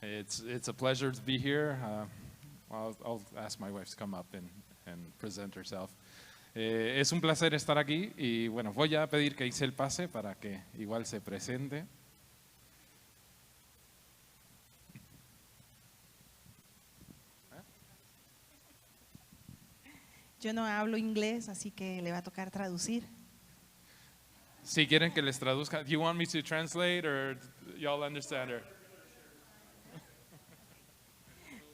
It's a pleasure to be here. I'll ask my wife to come up and present herself. Es un placer estar aquí y bueno, voy a pedir que Isel pase para que igual se presente. Yo no hablo inglés, así que le va a tocar traducir. Si quieren que les traduzca, do you want me to translate or y'all understand her?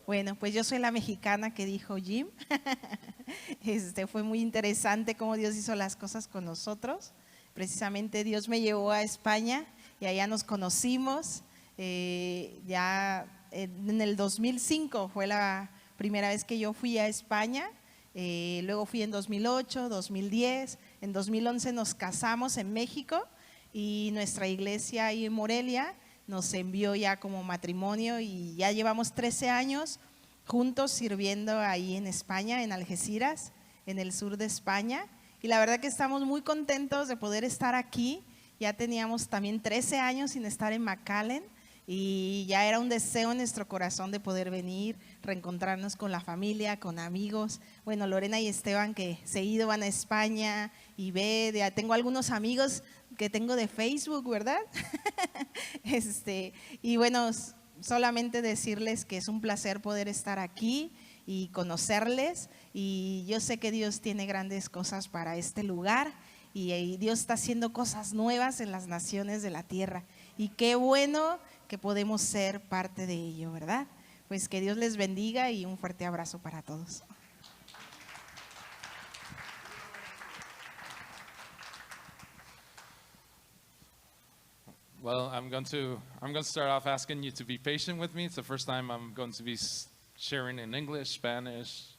Bueno, pues yo soy la mexicana que dijo Jim. Fue muy interesante cómo Dios hizo las cosas con nosotros. Precisamente Dios me llevó a España y allá nos conocimos. Ya en el 2005 fue la primera vez que yo fui a España. Luego fui en 2008, 2010. En 2011 nos casamos en México y nuestra iglesia ahí en Morelia nos envió ya como matrimonio y ya llevamos 13 años juntos sirviendo ahí en España, en Algeciras, en el sur de España. Y la verdad que estamos muy contentos de poder estar aquí. Ya teníamos también 13 años sin estar en McAllen y ya era un deseo en nuestro corazón de poder venir, reencontrarnos con la familia, con amigos. Bueno, Lorena y Esteban que seguido van a España y ya tengo algunos amigos que tengo de Facebook, ¿verdad? Y bueno, solamente decirles que es un placer poder estar aquí y conocerles, y yo sé que Dios tiene grandes cosas para este lugar y Dios está haciendo cosas nuevas en las naciones de la tierra y qué bueno que podemos ser parte de ello, ¿verdad? Pues que Dios les bendiga y un fuerte abrazo para todos. Well, I'm going to start off asking you to be patient with me. It's the first time I'm going to be sharing in English, Spanish,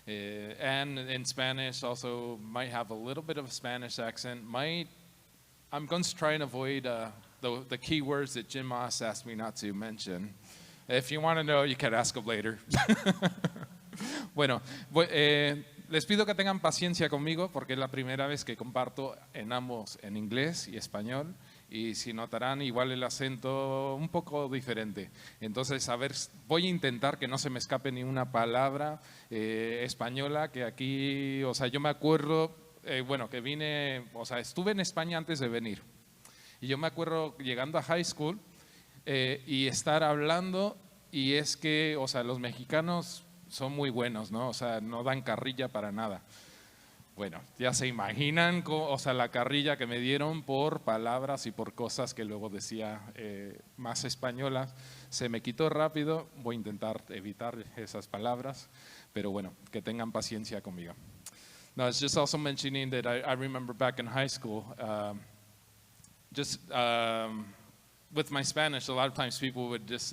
and in Spanish also might have a little bit of a Spanish accent. I'm going to try and avoid the key words that Jim Moss asked me not to mention. If you want to know, you can ask him later. Bueno, les pido que tengan paciencia conmigo porque es la primera vez que comparto en ambos, en inglés y español. Y si notarán igual el acento un poco diferente. Entonces, a ver, voy a intentar que no se me escape ni una palabra española, que aquí, o sea, yo me acuerdo, bueno, que vine, o sea, estuve en España antes de venir. Y yo me acuerdo llegando a high school y estar hablando, y es que, o sea, los mexicanos son muy buenos, ¿no? O sea, no dan carrilla para nada. Bueno, ya se imaginan, o sea, la carrilla que me dieron por palabras y por cosas que luego decía más españolas. Se me quitó rápido, voy a intentar evitar esas palabras, pero bueno, que tengan paciencia conmigo. No, it's just also mentioning that I remember back in high school, with my Spanish, a lot of times people would just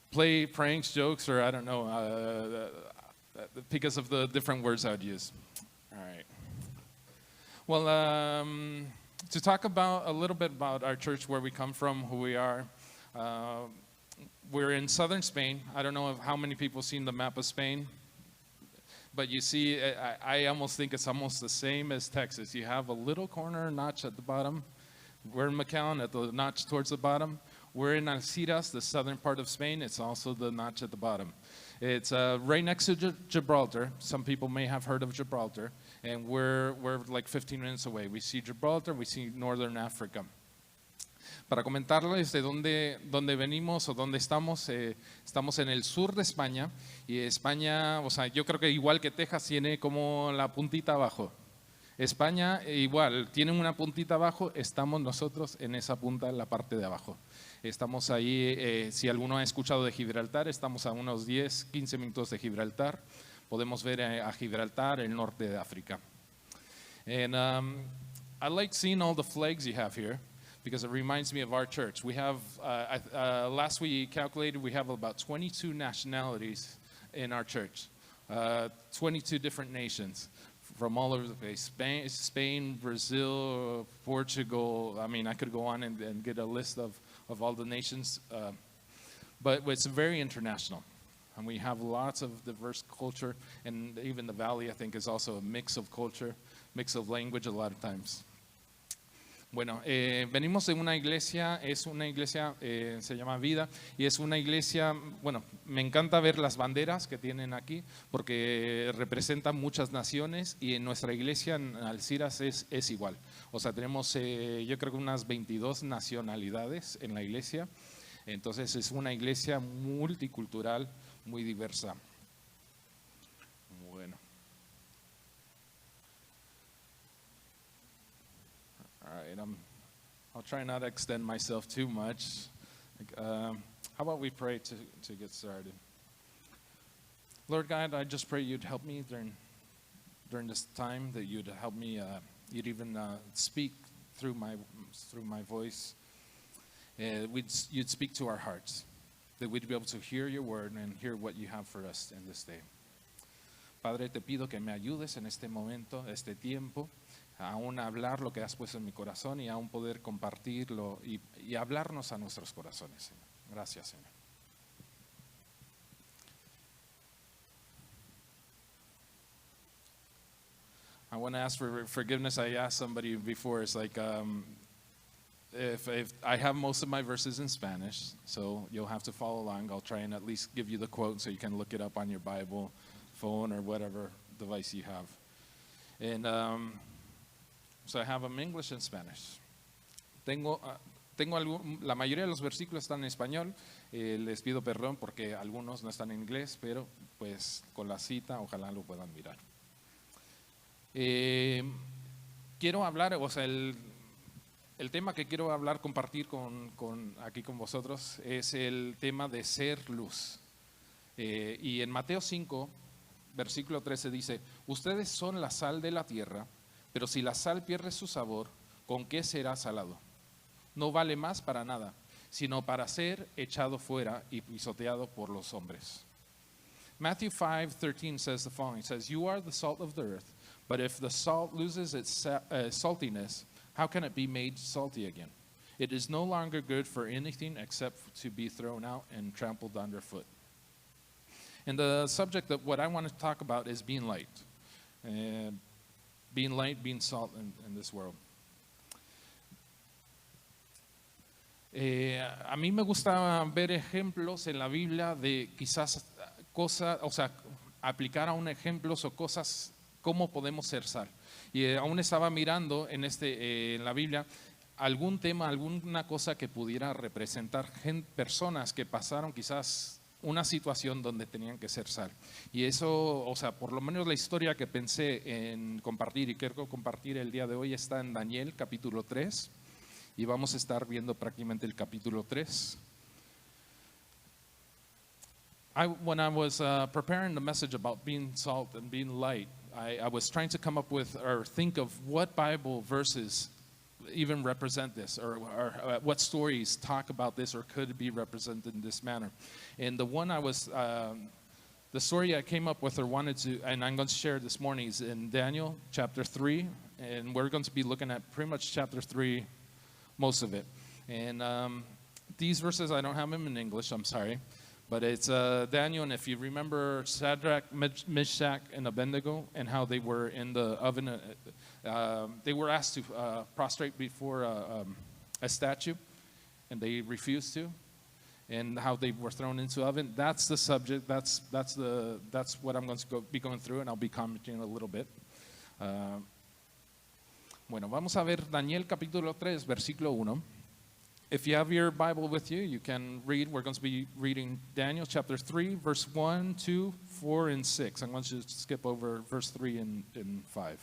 play pranks, jokes, or I don't know, because of the different words I would use. All right. Well, to talk about a little bit about our church, where we come from, who we are. We're in southern Spain. I don't know how many people have seen the map of Spain, but you see, I almost think it's almost the same as Texas. You have a little corner notch at the bottom. We're in McAllen at the notch towards the bottom. We're in Algeciras, the southern part of Spain. It's also the notch at the bottom. It's right next to Gibraltar. Some people may have heard of Gibraltar, and we're like 15 minutes away. We see Gibraltar, we see Northern Africa. Para comentarles de dónde venimos o dónde estamos, estamos en el sur de España, y España, o sea, yo creo que igual que Texas tiene como la puntita abajo. España igual, tiene una puntita abajo, estamos nosotros en esa punta, en la parte de abajo. Estamos ahí, si alguno ha escuchado de Gibraltar, estamos a unos 10, 15 minutos de Gibraltar. Podemos ver a Gibraltar, el norte de África. And I like seeing all the flags you have here because it reminds me of our church. We have, last we calculated, we have about 22 nationalities in our church, 22 different nations. From all over the place, Spain, Brazil, Portugal. I mean, I could go on and get a list of all the nations, but it's very international. And we have lots of diverse culture, and even the Valley, I think, is also a mix of culture, mix of language a lot of times. Bueno, venimos de una iglesia, es una iglesia, se llama Vida, y es una iglesia, bueno, me encanta ver las banderas que tienen aquí, porque representan muchas naciones, y en nuestra iglesia en Alciras es igual. O sea, tenemos yo creo que unas 22 nacionalidades en la iglesia, entonces es una iglesia multicultural, muy diversa. Bueno. All right, I'll try not to extend myself too much. How about we pray to get started? Lord God, I just pray you'd help me during this time, that you'd help me, you'd even speak through my voice. You'd speak to our hearts, that we'd be able to hear your word and hear what you have for us in this day. Padre, te pido que me ayudes en este momento, este tiempo, aún hablar lo que has puesto en mi corazón y aún poder compartirlo y hablarnos a nuestros corazones, Señor. Gracias, Señor. I want to ask for forgiveness. I asked somebody before, it's like, if I have most of my verses in Spanish, so you'll have to follow along. I'll try and at least give you the quote so you can look it up on your Bible, phone, or whatever device you have. And so I have them English and Spanish. Tengo la mayoría de los versículos están en español. Les pido perdón porque algunos no están en inglés, pero pues con la cita ojalá lo puedan mirar. Quiero hablar, o sea, el tema que quiero hablar, compartir aquí con vosotros es el tema de ser luz. Y en Mateo 5, versículo 13 dice: ustedes son la sal de la tierra, pero si la sal pierde su sabor, ¿con qué será salado? No vale más para nada, sino para ser echado fuera y pisoteado por los hombres. Matthew 5:13 says the following. It says, you are the salt of the earth, but if the salt loses its saltiness, how can it be made salty again? It is no longer good for anything except to be thrown out and trampled underfoot. And the subject of what I want to talk about is being light. Being light, being salt in this world. A mí me gusta ver ejemplos en la Biblia de quizás cosas, o sea, aplicar a un ejemplo o cosas, cómo podemos ser sal. Y aún estaba mirando en la Biblia algún tema, alguna cosa que pudiera representar personas que pasaron quizás una situación donde tenían que ser sal. Y eso, o sea, por lo menos la historia que pensé en compartir y quiero compartir el día de hoy está en Daniel capítulo 3 y vamos a estar viendo prácticamente el capítulo 3. When I was preparing the message about being salt and being light, I was trying to come up with or think of what Bible verses even represent this, or what stories talk about this or could be represented in this manner. And the one the story I came up with or wanted to, and I'm going to share this morning, is in Daniel chapter 3, and we're going to be looking at pretty much chapter 3, most of it. And these verses, I don't have them in English, I'm sorry, but it's Daniel, and if you remember Shadrach, Meshach, and Abednego, and how they were in the oven, they were asked to prostrate before a statue, and they refused to, and how they were thrown into the oven. That's the subject. That's what I'm going to be going through, and I'll be commenting a little bit. Bueno, vamos a ver Daniel capítulo 3, versículo 1. If you have your Bible with you, you can read. We're going to be reading Daniel chapter 3, verse 1, 2, 4, and 6. I'm going to skip over verse 3 and 5.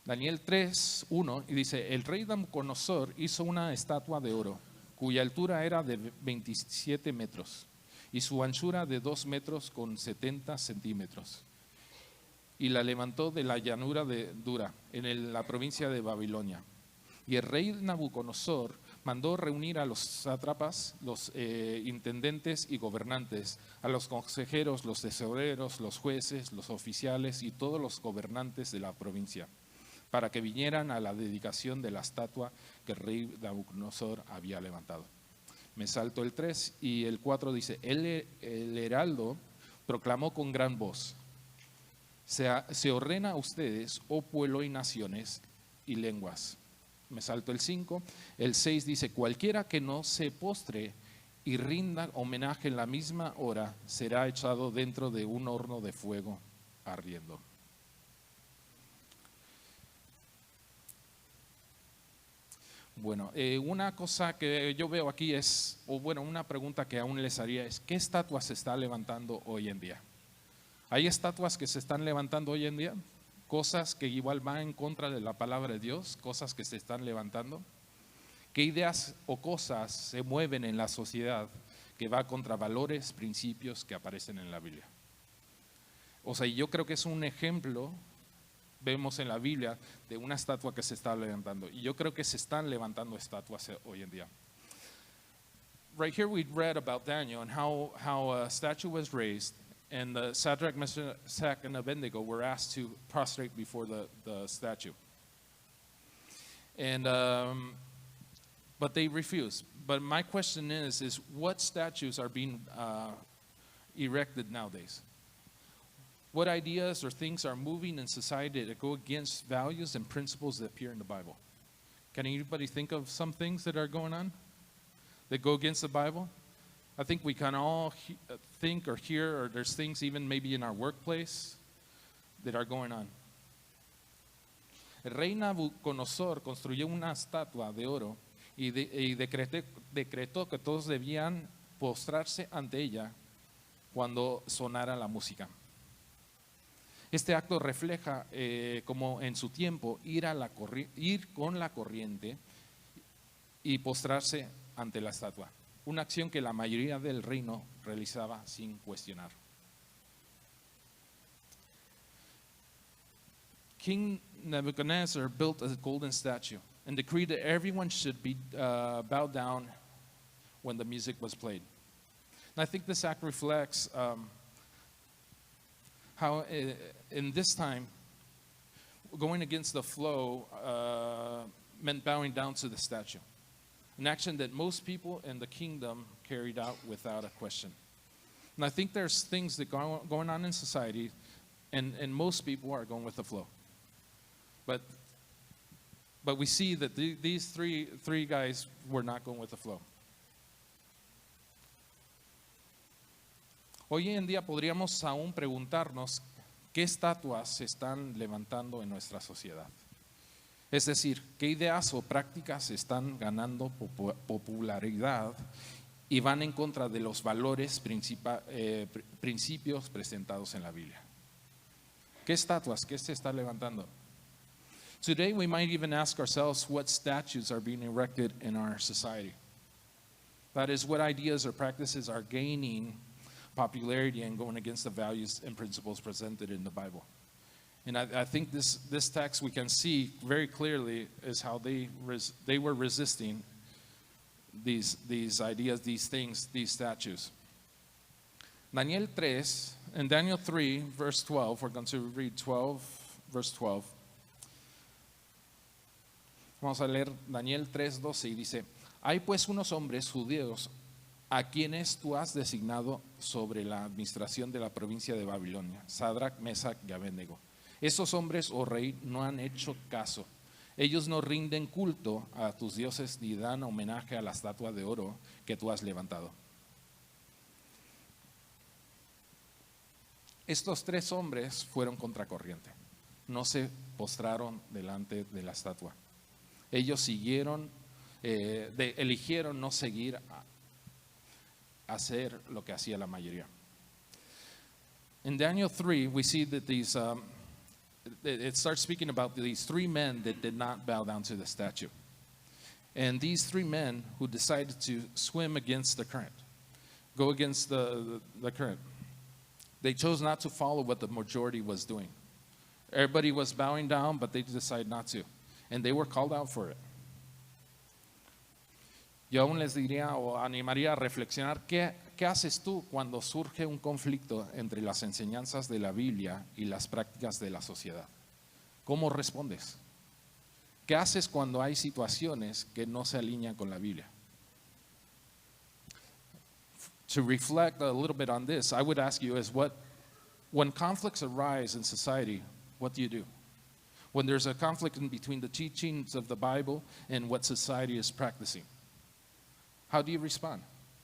Daniel 3, 1, y dice: el rey Nabucodonosor hizo una estatua de oro, cuya altura era de 27 metros, y su anchura de 2 metros con 70 centímetros. Y la levantó de la llanura de Dura, en la provincia de Babilonia. Y el rey Nabucodonosor mandó reunir a los sátrapas, los intendentes y gobernantes, a los consejeros, los tesoreros, los jueces, los oficiales y todos los gobernantes de la provincia, para que vinieran a la dedicación de la estatua que el rey Nabucodonosor había levantado. Me salto el 3 y el 4 dice: el heraldo proclamó con gran voz: se ordena a ustedes, oh pueblo y naciones, y lenguas. Me salto el 5. El 6 dice, cualquiera que no se postre y rinda homenaje en la misma hora será echado dentro de un horno de fuego ardiendo. Bueno, una cosa que yo veo aquí es, o bueno, una pregunta que aún les haría es, ¿qué estatua se está levantando hoy en día? ¿Hay estatuas que se están levantando hoy en día? Cosas que igual van en contra de la palabra de Dios, cosas que se están levantando. ¿Qué ideas o cosas se mueven en la sociedad que va contra valores, principios que aparecen en la Biblia? O sea, yo creo que es un ejemplo, vemos en la Biblia, de una estatua que se está levantando. Y yo creo que se están levantando estatuas hoy en día. Right here we read about Daniel and how a statue was raised, and the Shadrach, Meshach, and Abednego were asked to prostrate before the statue. And but they refused. But my question is what statues are being erected nowadays? What ideas or things are moving in society that go against values and principles that appear in the Bible? Can anybody think of some things that are going on that go against the Bible? I think we can all think or hear, or there's things even maybe in our workplace that are going on. El rey Nabucodonosor construyó una estatua de oro y decretó que todos debían postrarse ante ella cuando sonara la música. Este acto refleja como en su tiempo ir con la corriente y postrarse ante la estatua, una acción que la mayoría del reino realizaba sin cuestionar. King Nebuchadnezzar built a golden statue and decreed that everyone should be bowed down when the music was played. And I think this act reflects how in this time, going against the flow meant bowing down to the statue, an action that most people in the kingdom carried out without a question. And I think there's things that going on in society, and most people are going with the flow. But we see that these three guys were not going with the flow. Hoy en día podríamos aún preguntarnos qué estatuas se están levantando en nuestra sociedad. Es decir, qué ideas o prácticas están ganando popularidad y van en contra de los valores, principios presentados en la Biblia. ¿Qué estatuas? ¿Qué se está levantando? Today we might even ask ourselves what statues are being erected in our society. That is, what ideas or practices are gaining popularity and going against the values and principles presented in the Bible. And I think this text we can see very clearly is how they were resisting these ideas, these things, these statues. In Daniel 3, verse 12, we're going to read verse 12. Vamos a leer Daniel 3:12 y dice, hay pues unos hombres judíos a quienes tú has designado sobre la administración de la provincia de Babilonia, Sadrach, Mesach y Abednego. Esos hombres, oh rey, no han hecho caso. Ellos no rinden culto a tus dioses ni dan homenaje a la estatua de oro que tú has levantado. Estos tres hombres fueron contracorriente. No se postraron delante de la estatua. Ellos siguieron, eligieron no seguir hacer lo que hacía la mayoría. In Daniel 3, we see that it starts speaking about these three men that did not bow down to the statue. And these three men who decided to swim against the current, go against the current. They chose not to follow what the majority was doing. Everybody was bowing down, but they decided not to. And they were called out for it. Yo aún les diría o animaría a reflexionar qué haces tú cuando surge un conflicto entre las enseñanzas de la Biblia y las prácticas de la sociedad. ¿Cómo respondes? ¿Qué haces cuando hay situaciones que no se alinean con la Biblia? To reflect a little bit on this, I would ask you when conflicts arise in society, what do you do? when there's a conflict in between the teachings of the Bible and what society is practicing? How do you respond?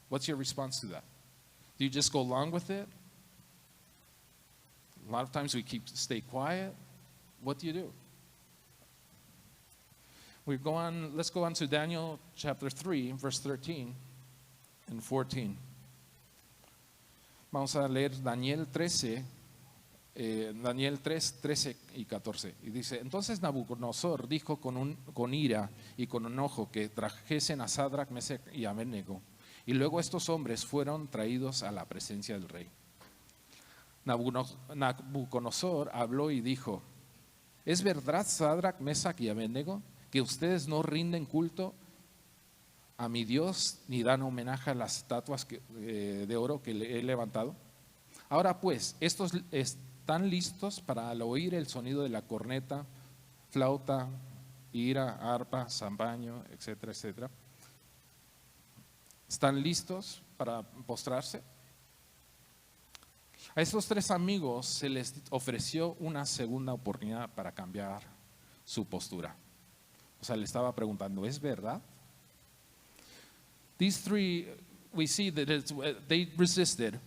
What's your response to that? Do you just go along with it? A lot of times we stay quiet. What do you do? Let's go on to Daniel chapter 3, verse 13 and 14. Vamos a leer Daniel 13, Daniel 3, 13 y 14. Y dice, entonces Nabucodonosor dijo con ira y con enojo que trajesen a Sadrach, Mesach y Abednego. Y luego estos hombres fueron traídos a la presencia del rey. Nabucodonosor habló y dijo, ¿es verdad, Sadrach, Mesach y Abednego, que ustedes no rinden culto a mi Dios ni dan homenaje a las estatuas de oro que le he levantado? Ahora pues, estos están listos para al oír el sonido de la corneta, flauta, lira, arpa, zampaño, etcétera, etcétera. ¿Están listos para postrarse? A estos tres amigos se les ofreció una segunda oportunidad para cambiar su postura. O sea, le estaba preguntando, ¿es verdad? These three, we see that they resisted,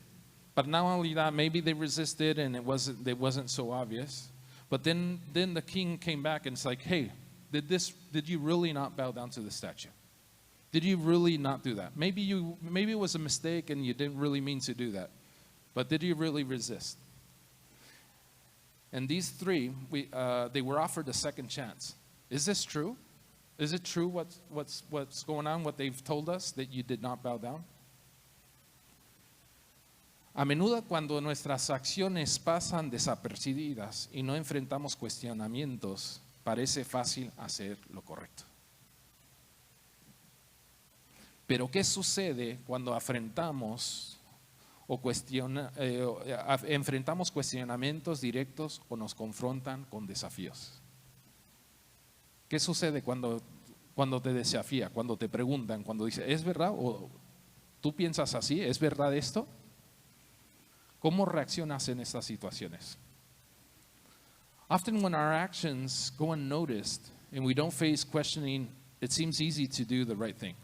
but not only that, maybe they resisted and it wasn't so obvious. But then the king came back and it's like, hey, did you really not bow down to the statue? Did you really not do that? Maybe it was a mistake and you didn't really mean to do that. But did you really resist? And these three, they were offered a second chance. Is this true? Is it true what's going on, what they've told us, that you did not bow down? A menudo cuando nuestras acciones pasan desapercibidas y no enfrentamos cuestionamientos, parece fácil hacer lo correcto. Pero ¿qué sucede cuando enfrentamos cuestionamientos directos o nos confrontan con desafíos? ¿Qué sucede cuando te desafía, cuando te preguntan, cuando dice, ¿es verdad? ¿O tú piensas así? ¿Es verdad esto? ¿Cómo reaccionas en estas situaciones? Often when our actions go unnoticed and we don't face questioning, it seems easy to do the right thing.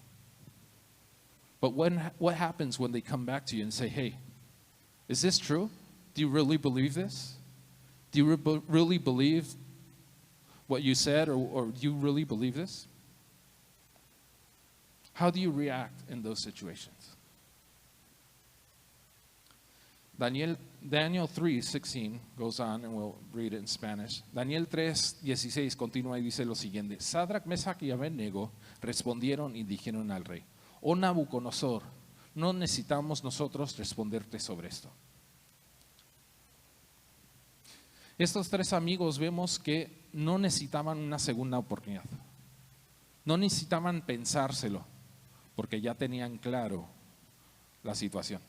But what happens when they come back to you and say, hey, is this true? Do you really believe this? Do you really believe what you said, or do you really believe this? How do you react in those situations? Daniel 3:16 goes on, and we'll read it in Spanish. Daniel 3:16 continúa y dice lo siguiente: Sadrach, Mesach y Abednego respondieron y dijeron al rey: Oh Nabucodonosor, no necesitamos nosotros responderte sobre esto. Estos tres amigos vemos que no necesitaban una segunda oportunidad. No necesitaban pensárselo, porque ya tenían claro la situación.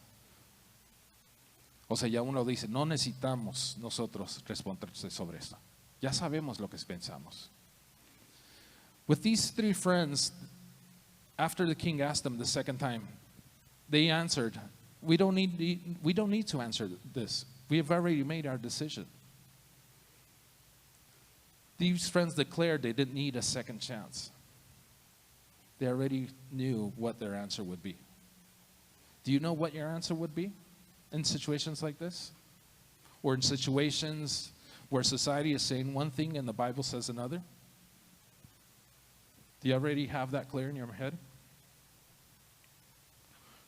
O sea, ya uno dice, no necesitamos nosotros responderte sobre esto. Ya sabemos lo que pensamos. With these three friends, after the king asked them the second time, they answered, we don't need to answer this. We have already made our decision. These friends declared they didn't need a second chance. They already knew what their answer would be. Do you know what your answer would be in situations like this? Or in situations where society is saying one thing and the Bible says another? Do you already have that clear in your head?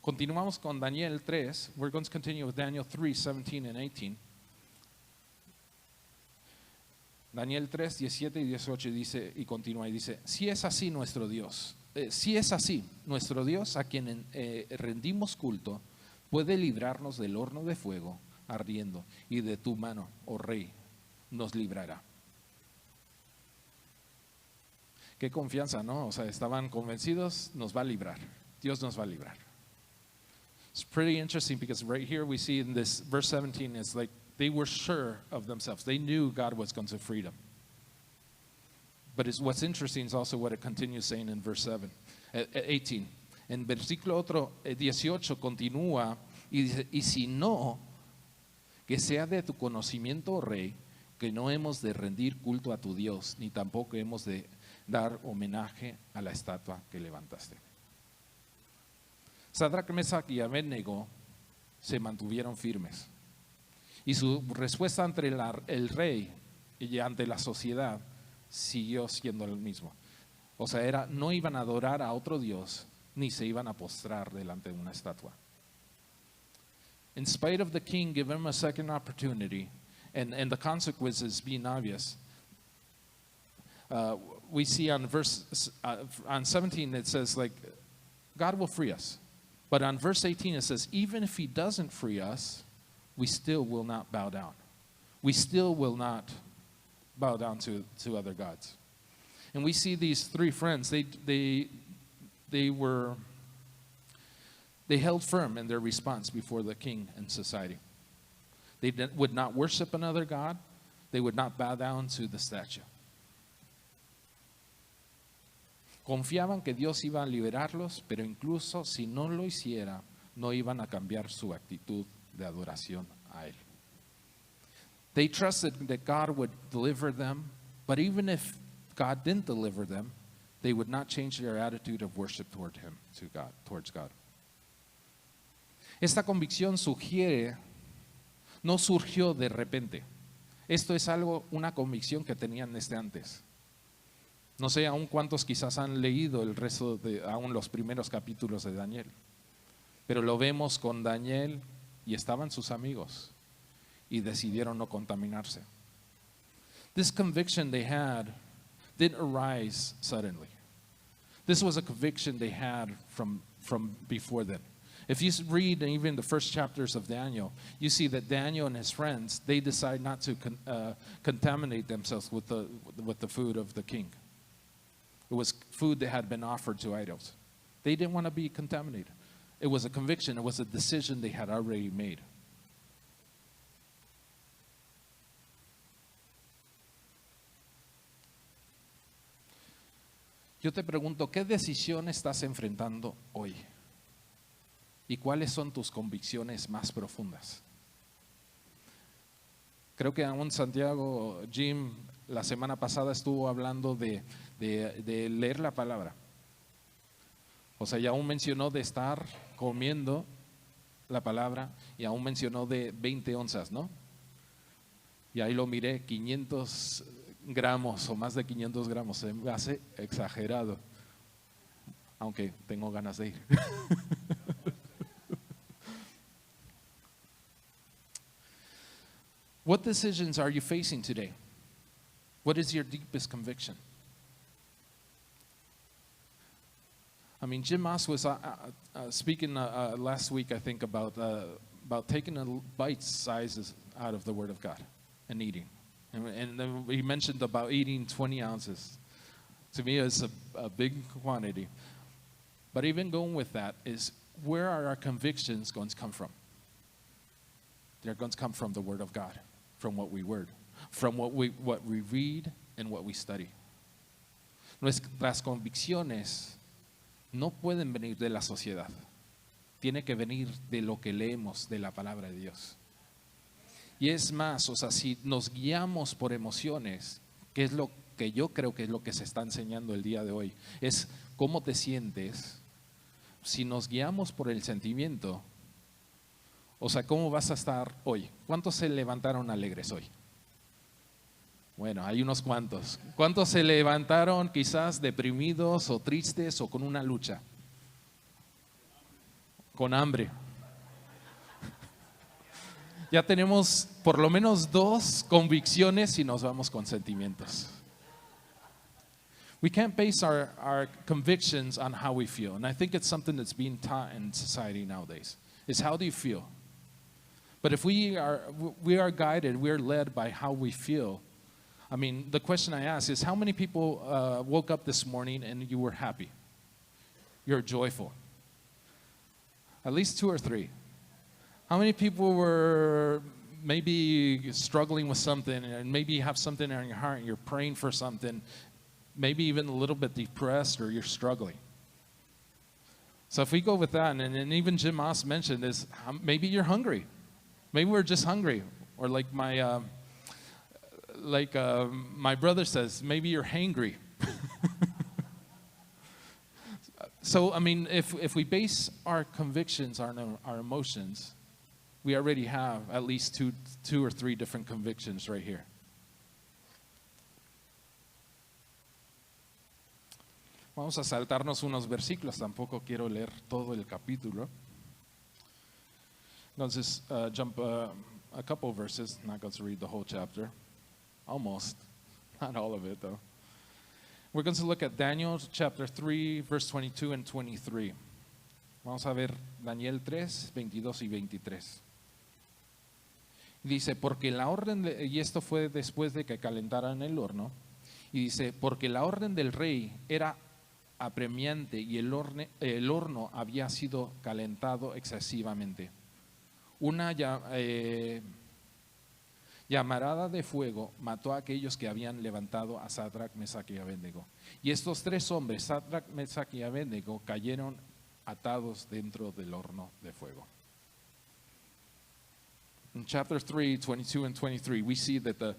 Continuamos con Daniel 3. We're going to continue with Daniel 3:17 and 18. Daniel 3, 17 y 18 dice, y continúa y dice, si es así nuestro Dios, a quien rendimos culto, puede librarnos del horno de fuego ardiendo, y de tu mano, oh rey, nos librará. Qué confianza, ¿no? O sea, estaban convencidos, nos va a librar, Dios nos va a librar. It's pretty interesting because right here we see in this verse 17, it's like they were sure of themselves. They knew God was going to free them. But what's interesting is also what it continues saying in verse 18. En versículo 18 continúa y dice, y si no, que sea de tu conocimiento, oh rey, que no hemos de rendir culto a tu Dios, ni tampoco hemos de dar homenaje a la estatua que levantaste. Sadrach, Mesach y Abednego se mantuvieron firmes. Y su respuesta ante el rey y ante la sociedad siguió siendo el mismo. O sea, no iban a adorar a otro Dios, ni se iban a postrar delante de una estatua. In spite of the king giving him a second opportunity, and the consequences being obvious, we see on on 17 it says like, God will free us. But on verse 18 it says, even if he doesn't free us, we still will not bow down. We still will not bow down to other gods. And we see these three friends, they held firm in their response before the king and society. They would not worship another god. They would not bow down to the statue. Confiaban que Dios iba a liberarlos, pero incluso si no lo hiciera, no iban a cambiar su actitud de adoración a Él. They trusted that God would deliver them, but even if God didn't deliver them, they would not change their attitude of worship toward Him, towards God. Esta convicción no surgió de repente. Esto es una convicción que tenían desde antes. No sé aún cuántos quizás han leído el resto aún los primeros capítulos de Daniel. Pero lo vemos con Daniel y estaban sus amigos y decidieron no contaminarse. This conviction they had didn't arise suddenly. This was a conviction they had from before then. If you read even the first chapters of Daniel, you see that Daniel and his friends, they decide not to contaminate themselves with the food of the king. It was food that had been offered to idols. They didn't want to be contaminated. It was a conviction. It was a decision they had already made. Yo te pregunto, ¿qué decisión estás enfrentando hoy? ¿Y cuáles son tus convicciones más profundas? Creo que aún Santiago, Jim, la semana pasada estuvo hablando de leer la palabra. O sea, ya aún mencionó de estar comiendo la palabra y aún mencionó de 20 onzas, ¿no? Y ahí lo miré, 500 gramos o más de 500 gramos, se me hace exagerado, aunque tengo ganas de ir. What decisions are you facing today? What is your deepest conviction? I mean, Jim Moss was speaking last week, I think, about taking bite sizes out of the Word of God and eating. And then he mentioned about eating 20 ounces. To me, it's a big quantity. But even going with that is, where are our convictions going to come from? They're going to come from the Word of God, from what we read and what we study. Nuestras convicciones no pueden venir de la sociedad. Tiene que venir de lo que leemos de la palabra de Dios. Y es más, o sea, si nos guiamos por emociones, que es lo que yo creo que es lo que se está enseñando el día de hoy, es cómo te sientes. Si nos guiamos por el sentimiento, o sea, ¿cómo vas a estar hoy? ¿Cuántos se levantaron alegres hoy? Bueno, hay unos cuantos. ¿Cuántos se levantaron quizás deprimidos o tristes o con una lucha? Con hambre. Ya tenemos por lo menos 2 convicciones y nos vamos con sentimientos. We can't base our convictions on how we feel. And I think it's something that's being taught in society nowadays. Is how do you feel? But if we are guided, we are led by how we feel. I mean, the question I ask is, how many people woke up this morning and you were happy? You're joyful. At least 2 or 3. How many people were maybe struggling with something, and maybe you have something in your heart and you're praying for something, maybe even a little bit depressed, or you're struggling? So if we go with that, and even Jim Moss mentioned is, maybe you're hungry. Maybe we're just hungry. Or like like my brother says, maybe you're hangry. So, I mean, if we base our convictions on our emotions, we already have at least two or three different convictions right here. Vamos a saltarnos unos versículos, tampoco quiero leer todo el capítulo. Entonces, jump a couple verses, not going to read the whole chapter. Almost, not all of it though. We're going to look at Daniel chapter 3, verse 22 and 23. Vamos a ver Daniel 3, 22 y 23. Dice, porque la orden, y esto fue después de que calentaran el horno, y dice, porque la orden del rey era apremiante y el horno había sido calentado excesivamente. Una llamarada de fuego mató a aquellos que habían levantado a Sadrach, Mesach y Abednego. Y estos tres hombres, Sadrach, Mesach y Abednego, cayeron atados dentro del horno de fuego. In chapter 3, 22 and 23, we see that the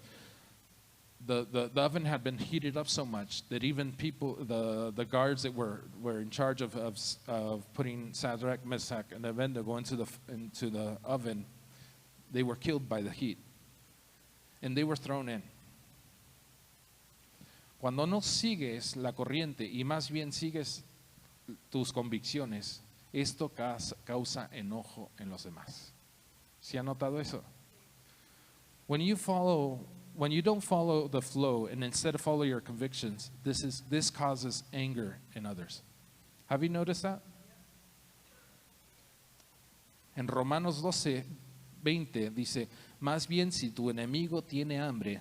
oven had been heated up so much that even people, the guards that were in charge of putting Sadrach, Mesach, and Abednego into the oven, they were killed by the heat. And they were thrown in. Cuando no sigues la corriente y más bien sigues tus convicciones, esto causa enojo en los demás. ¿Sí ha notado eso? When you don't follow the flow and instead follow your convictions, this causes anger in others. Have you noticed that? En Romanos 12:20 dice, más bien si tu enemigo tiene hambre,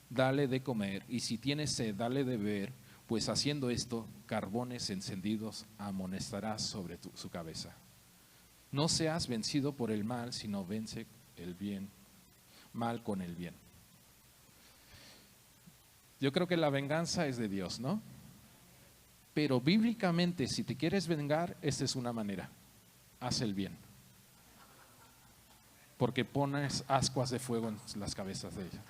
dale de comer, y si tiene sed, dale de beber, pues haciendo esto, carbones encendidos amonestarás sobre su cabeza. No seas vencido por el mal, sino vence el mal con el bien. Yo creo que la venganza es de Dios, ¿no? Pero bíblicamente, si te quieres vengar, esta es una manera. Haz el bien. Porque pones ascuas de fuego en las cabezas de ellos.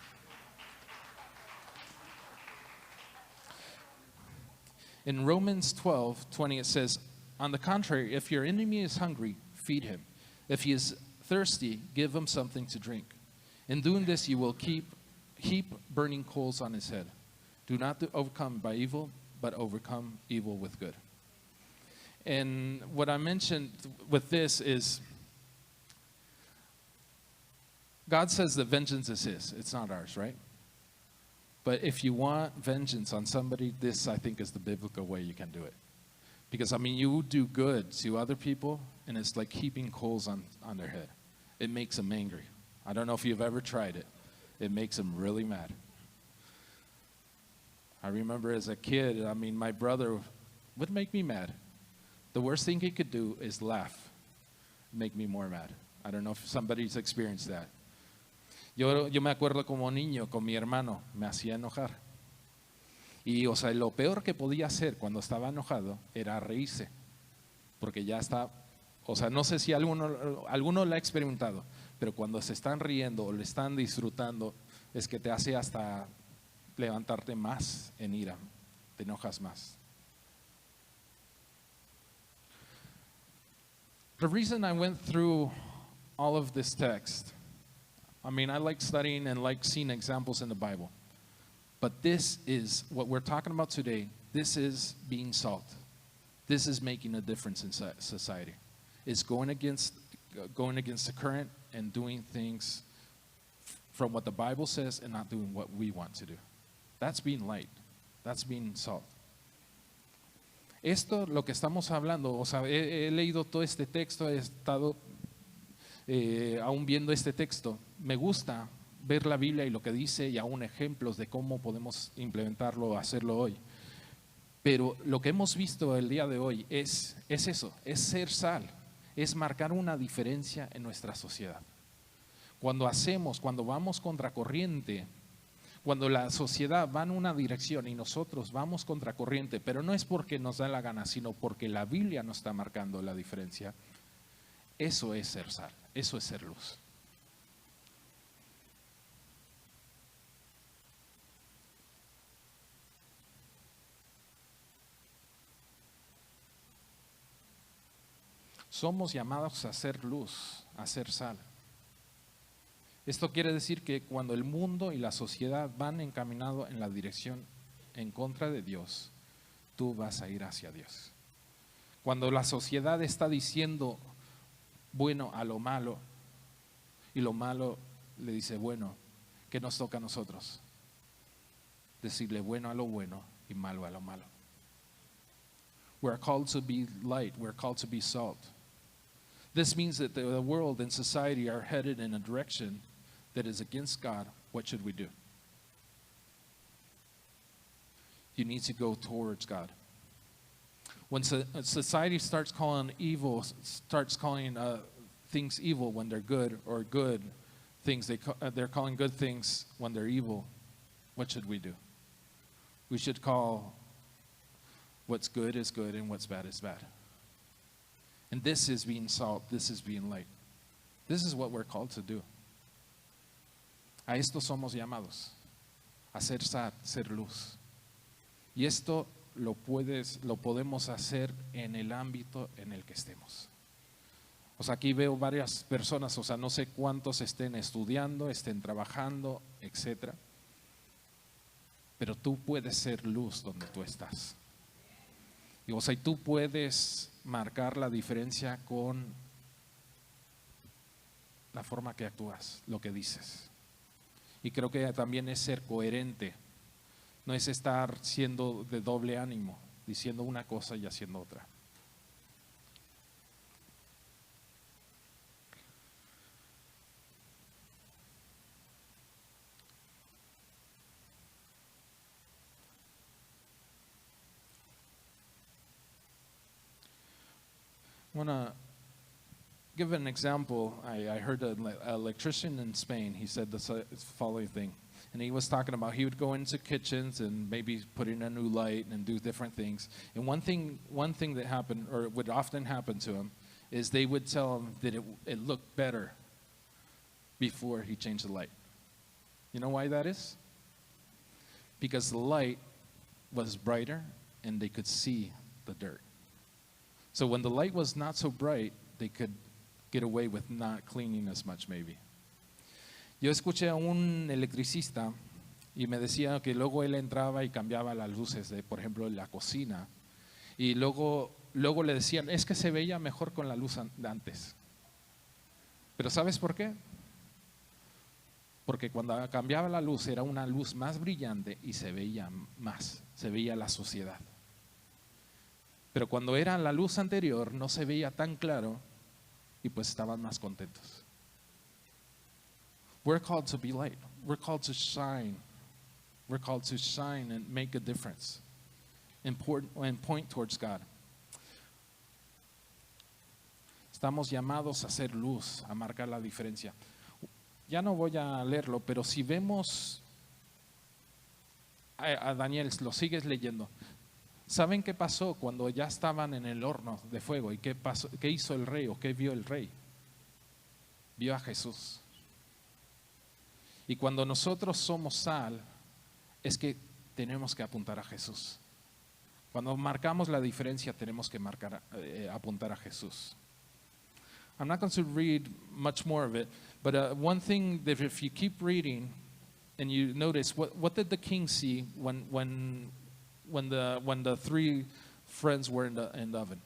In Romans 12:20 it says, on the contrary, if your enemy is hungry, feed him. If he is thirsty, give him something to drink. In doing this, you will heap burning coals on his head. Do not overcome by evil, but overcome evil with good. And what I mentioned with this is, God says that vengeance is his. It's not ours, right? But if you want vengeance on somebody, this I think is the biblical way you can do it. Because, I mean, you do good to other people, and it's like heaping coals on their head. It makes them angry. I don't know if you've ever tried it. It makes them really mad. I remember as a kid, I mean, my brother would make me mad. The worst thing he could do is laugh, make me more mad. I don't know if somebody's experienced that. Yo me acuerdo como niño con mi hermano, me hacía enojar. Y, o sea, lo peor que podía hacer cuando estaba enojado era reírse. Porque ya está, o sea, no sé si alguno lo ha experimentado, pero cuando se están riendo o le están disfrutando, es que te hace hasta levantarte más en ira, te enojas más. The reason I went through all of this text, I mean, I like studying and like seeing examples in the Bible. But this is what we're talking about today. This is being salt. This is making a difference in society. It's going against the current and doing things from what the Bible says and not doing what we want to do. That's being light. That's being salt. Esto, lo que estamos hablando, o sea, he leído todo este texto, he estado aún viendo este texto. Me gusta ver la Biblia y lo que dice y aún ejemplos de cómo podemos implementarlo o hacerlo hoy. Pero lo que hemos visto el día de hoy es eso, es ser sal, es marcar una diferencia en nuestra sociedad. Cuando vamos contracorriente, cuando la sociedad va en una dirección y nosotros vamos contracorriente, pero no es porque nos da la gana, sino porque la Biblia nos está marcando la diferencia, eso es ser sal, eso es ser luz. Somos llamados a ser luz, a ser sal. Esto quiere decir que cuando el mundo y la sociedad van encaminados en la dirección en contra de Dios, tú vas a ir hacia Dios. Cuando la sociedad está diciendo bueno a lo malo y lo malo le dice bueno, ¿qué nos toca a nosotros? Decirle bueno a lo bueno y malo a lo malo. We're called to be light, we're called to be salt. This means that the world and society are headed in a direction that is against God. What should we do? You need to go towards God. When society starts calling evil, starts calling things evil when they're good, or good things, they're calling good things when they're evil, what should we do? We should call what's good is good and what's bad is bad. And this is being salt, this is being light. This is what we're called to do. A esto somos llamados, a ser sal, ser luz. Y esto lo podemos hacer en el ámbito en el que estemos. O sea, aquí veo varias personas, o sea, no sé cuántos estén estudiando, estén trabajando, etcétera. Pero tú puedes ser luz donde tú estás. Y, o sea, y tú puedes marcar la diferencia con la forma que actúas, lo que dices. Y creo que también es ser coherente. No es estar siendo de doble ánimo, diciendo una cosa y haciendo otra. I want to give an example. I heard an electrician in Spain. He said the following thing. And he was talking about he would go into kitchens and maybe put in a new light and do different things. And one thing that happened, or would often happen to him, is they would tell him that it looked better before he changed the light. You know why that is? Because the light was brighter and they could see the dirt. So when the light was not so bright, they could get away with not cleaning as much maybe. Yo escuché a un electricista y me decía que luego él entraba y cambiaba las luces de, por ejemplo, la cocina. Y luego le decían, es que se veía mejor con la luz de antes. Pero ¿sabes por qué? Porque cuando cambiaba la luz era una luz más brillante y se veía más, se veía la suciedad. Pero cuando era la luz anterior no se veía tan claro y pues estaban más contentos. We're called to be light. We're called to shine. We're called to shine and make a difference and point towards God. Estamos llamados a ser luz, a marcar la diferencia. Ya no voy a leerlo, pero si vemos a Daniel, lo sigues leyendo. ¿Saben qué pasó cuando ya estaban en el horno de fuego? ¿Y qué pasó? ¿Qué hizo el rey o qué vio el rey? Vio a Jesús. Y cuando nosotros somos sal, es que tenemos que apuntar a Jesús. Cuando marcamos la diferencia, tenemos que apuntar a Jesús. I'm not going to read much more of it, but one thing that if you keep reading and you notice, what did the king see when the three friends were in the oven?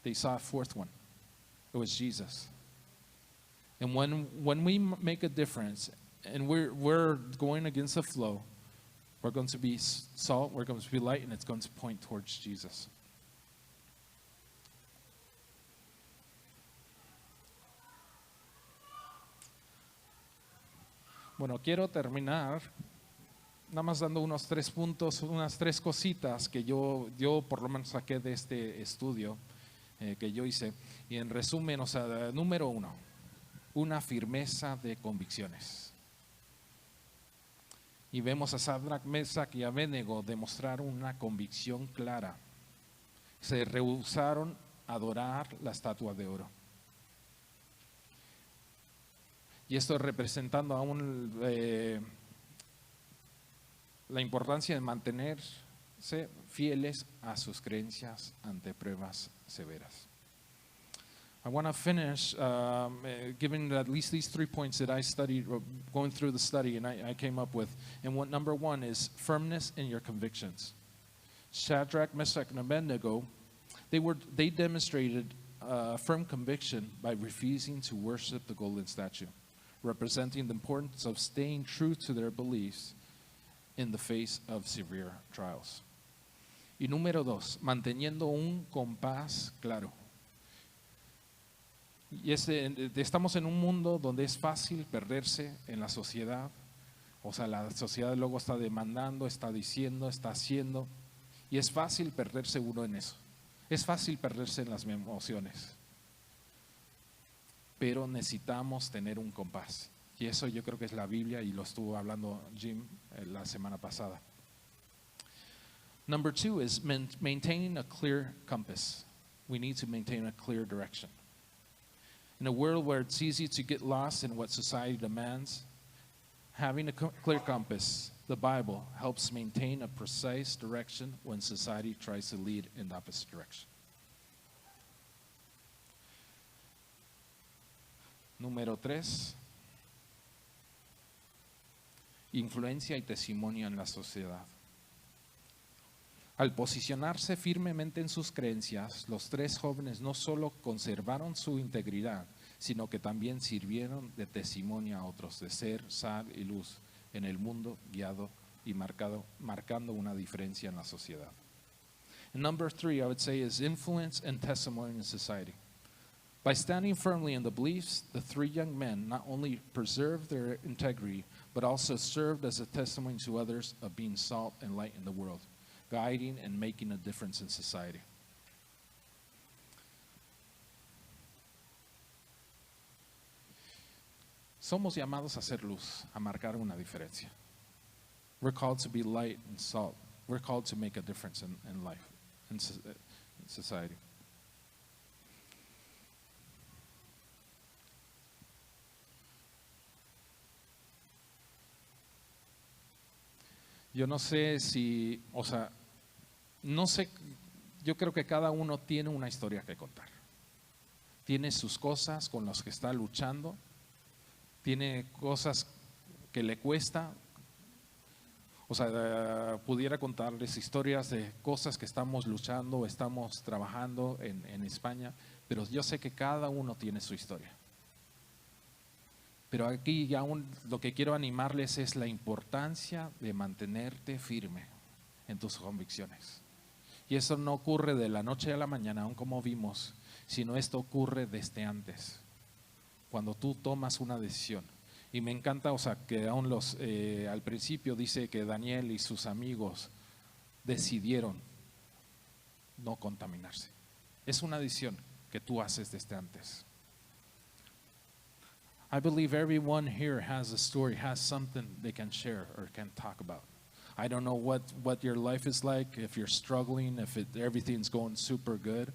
They saw a fourth one. It was Jesus. And when we make a difference and we're going against the flow, we're going to be salt, we're going to be light, and it's going to point towards Jesus. Bueno, quiero terminar nada más dando unos 3 puntos, unas 3 cositas que yo por lo menos saqué de este estudio que yo hice. Y en resumen, o sea, número 1, una firmeza de convicciones. Y vemos a Sadrach, Mesach y Abednego demostrar una convicción clara. Se rehusaron a adorar la estatua de oro. Y esto representando aún la importancia de mantenerse fieles a sus creencias ante pruebas severas. I want to finish giving at least these 3 points that I studied, going through the study, and I came up with. And what number one is firmness in your convictions. Shadrach, Meshach, and Abednego, they demonstrated firm conviction by refusing to worship the golden statue, representing the importance of staying true to their beliefs in the face of severe trials. Y número dos, manteniendo un compás claro. Y estamos en un mundo donde es fácil perderse en la sociedad. O sea, la sociedad luego está demandando, está diciendo, está haciendo. Y es fácil perderse uno en eso. Es fácil perderse en las emociones. Pero necesitamos tener un compás. Y eso yo creo que es la Biblia, y lo estuvo hablando Jim la semana pasada. Number two is maintaining a clear compass. We need to maintain a clear direction. In a world where it's easy to get lost in what society demands, having a clear compass, the Bible, helps maintain a precise direction when society tries to lead in the opposite direction. Número 3. Influencia y testimonio en la sociedad. Al posicionarse firmemente en sus creencias, los 3 jóvenes no solo conservaron su integridad, sino que también sirvieron de testimonio a otros, de ser sal y luz en el mundo, guiado y marcando una diferencia en la sociedad. And number 3, I would say, is influence and testimony in society. By standing firmly in the beliefs, the 3 young men not only preserved their integrity, but also served as a testimony to others of being salt and light in the world, guiding and making a difference in society. Somos llamados a ser luz, a marcar una diferencia. We're called to be light and salt. We're called to make a difference in life, in society. Yo no sé si, o sea, no sé, yo creo que cada uno tiene una historia que contar. Tiene sus cosas con las que está luchando, tiene cosas que le cuesta. O sea, pudiera contarles historias de cosas que estamos luchando, estamos trabajando en España, pero yo sé que cada uno tiene su historia. Pero aquí aún lo que quiero animarles es la importancia de mantenerte firme en tus convicciones. Y eso no ocurre de la noche a la mañana, aún como vimos, sino esto ocurre desde antes, cuando tú tomas una decisión. Y me encanta, o sea, que aún al principio dice que Daniel y sus amigos decidieron no contaminarse. Es una decisión que tú haces desde antes. I believe everyone here has a story, has something they can share or can talk about. I don't know what your life is like, if you're struggling, if everything's going super good.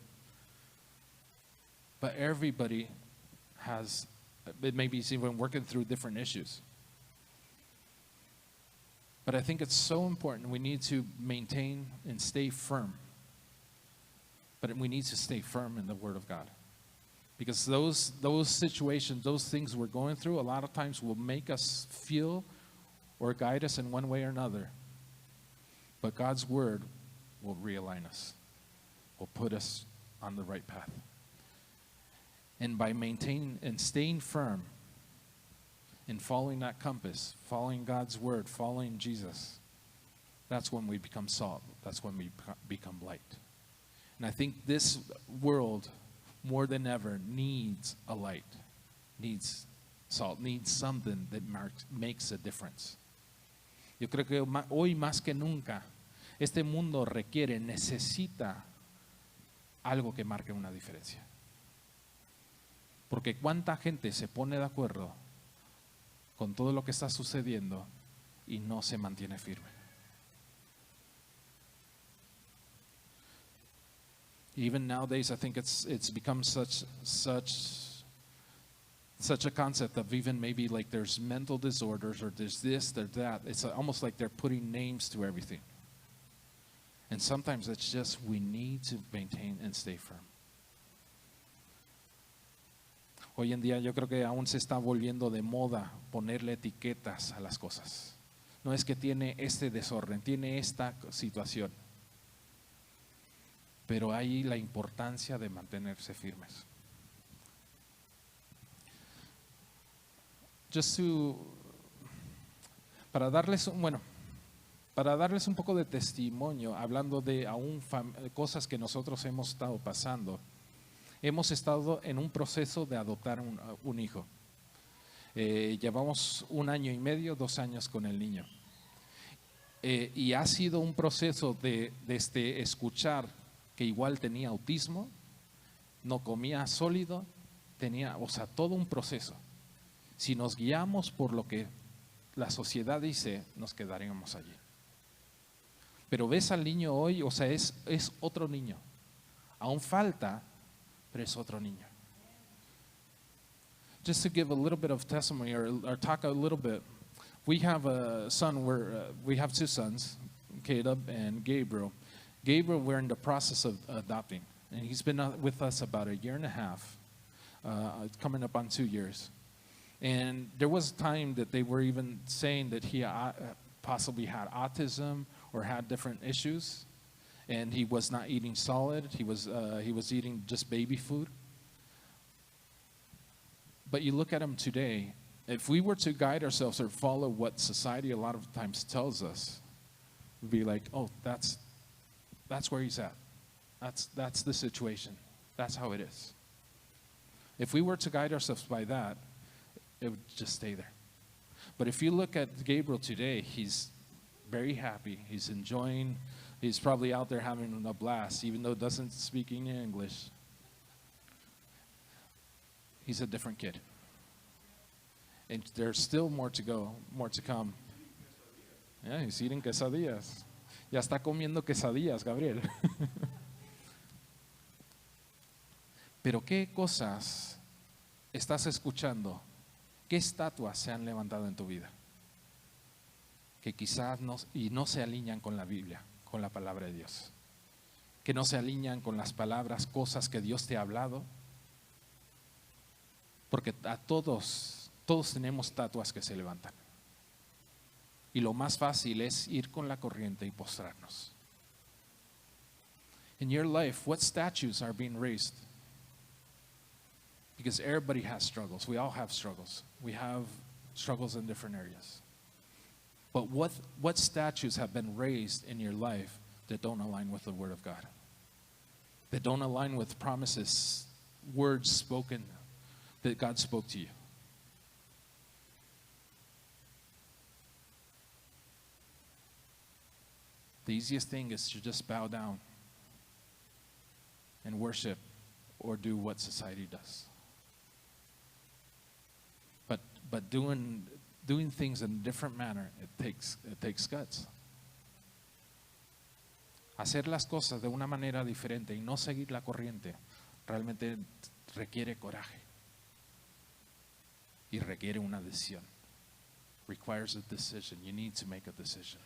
But everybody has, maybe it's even working through different issues. But I think it's so important. We need to maintain and stay firm. But we need to stay firm in the Word of God. Because those situations, those things we're going through, a lot of times will make us feel or guide us in one way or another. But God's Word will realign us, will put us on the right path. And by maintaining and staying firm in following that compass, following God's Word, following Jesus, that's when we become salt. That's when we become light. And I think this world, more than ever, needs a light, needs salt, needs something that makes a difference. Yo creo que hoy más que nunca, este mundo necesita algo que marque una diferencia. Porque cuánta gente se pone de acuerdo con todo lo que está sucediendo y no se mantiene firme. Even nowadays, I think it's become such a concept of even maybe like there's mental disorders or there's this, there's that. It's almost like they're putting names to everything. And sometimes it's just we need to maintain and stay firm. Hoy en día yo creo que aún se está volviendo de moda ponerle etiquetas a las cosas. No es que tiene este desorden, tiene esta situación. Pero hay la importancia de mantenerse firmes. Para darles un poco de testimonio, hablando de aún cosas que nosotros hemos estado pasando. Hemos estado en un proceso de adoptar un hijo. Llevamos 1 año y medio, 2 años con el niño. Y ha sido un proceso de escuchar que igual tenía autismo, no comía sólido, todo un proceso. Si nos guiamos por lo que la sociedad dice, nos quedaríamos allí. Pero ves al niño hoy, es otro niño. Aún falta, pero es otro niño. Just to give a little bit of testimony or talk a little bit, we have a son, we have 2 sons, Caleb and Gabriel. Gabriel, we're in the process of adopting, and he's been with us about 1.5 years, coming up on 2 years. And there was a time that they were even saying that he possibly had autism or had different issues. And he was not eating solid. He was eating just baby food. But you look at him today, if we were to guide ourselves or follow what society a lot of times tells us, we'd be like, oh, that's where he's at. That's the situation. That's how it is. If we were to guide ourselves by that, it would just stay there. But if you look at Gabriel today, he's very happy. He's enjoying. He's probably out there having a blast, even though doesn't speak any English. He's a different kid. And there's still more to go, more to come. Yeah, he's eating quesadillas. Ya está comiendo quesadillas, Gabriel. Pero ¿qué cosas estás escuchando? ¿Qué estatuas se han levantado en tu vida? Que quizás no se alinean con la Biblia, con la palabra de Dios. Que no se alinean con las palabras, cosas que Dios te ha hablado. Porque a todos tenemos estatuas que se levantan. Y lo más fácil es ir con la corriente y postrarnos. In your life, what statues are being raised? Because everybody has struggles. We all have struggles. We have struggles in different areas. But what statues have been raised in your life that don't align with the Word of God? That don't align with promises, words spoken that God spoke to you? The easiest thing is to just bow down and worship or do what society does. But doing things in a different manner, it takes guts. Hacer las cosas de una manera diferente y no seguir la corriente realmente requiere coraje y requiere una decisión. Requires a decision. You need to make a decision.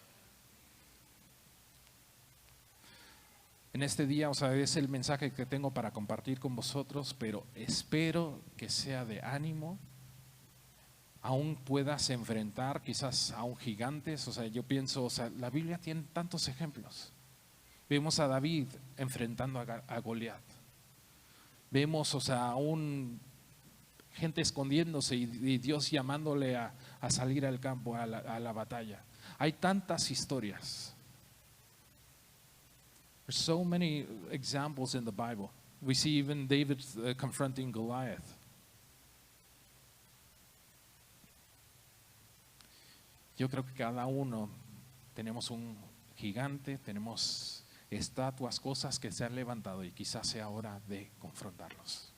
En este día, es el mensaje que tengo para compartir con vosotros, pero espero que sea de ánimo. Aún puedas enfrentar quizás a un gigante. Yo pienso, la Biblia tiene tantos ejemplos. Vemos a David enfrentando a Goliat. Vemos, aún gente escondiéndose y Dios llamándole a salir al campo, a la batalla. Hay tantas historias. There's so many examples in the Bible. We see even David confronting Goliath. Yo creo que cada uno tenemos un gigante, tenemos estatuas, cosas que se han levantado y quizás sea hora de confrontarlos.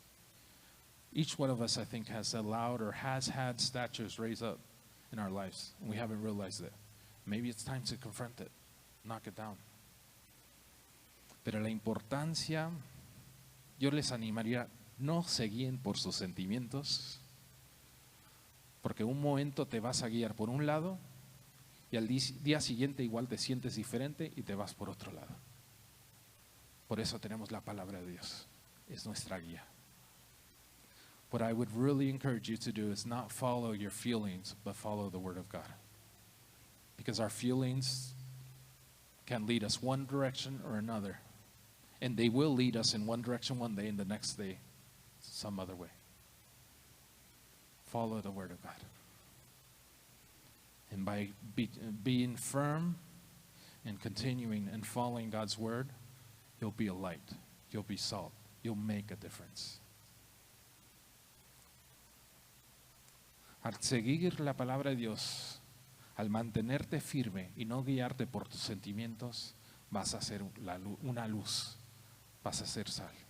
Each one of us, I think, has allowed or has had statues raised up in our lives, and we haven't realized it. Maybe it's time to confront it, knock it down. Pero la importancia, yo les animaría, no se guíen por sus sentimientos, porque un momento te vas a guiar por un lado y al día siguiente igual te sientes diferente y te vas por otro lado. Por eso tenemos la palabra de Dios, es nuestra guía. what I would really encourage you to do is not follow your feelings, but follow the Word of God. Because our feelings can lead us one direction or another. And they will lead us in one direction one day and the next day some other way. Follow the Word of God. And by being firm and continuing and following God's Word, you'll be a light. You'll be salt. You'll make a difference. Al seguir la palabra de Dios, al mantenerte firme y no guiarte por tus sentimientos, vas a ser una luz, vas a ser sal.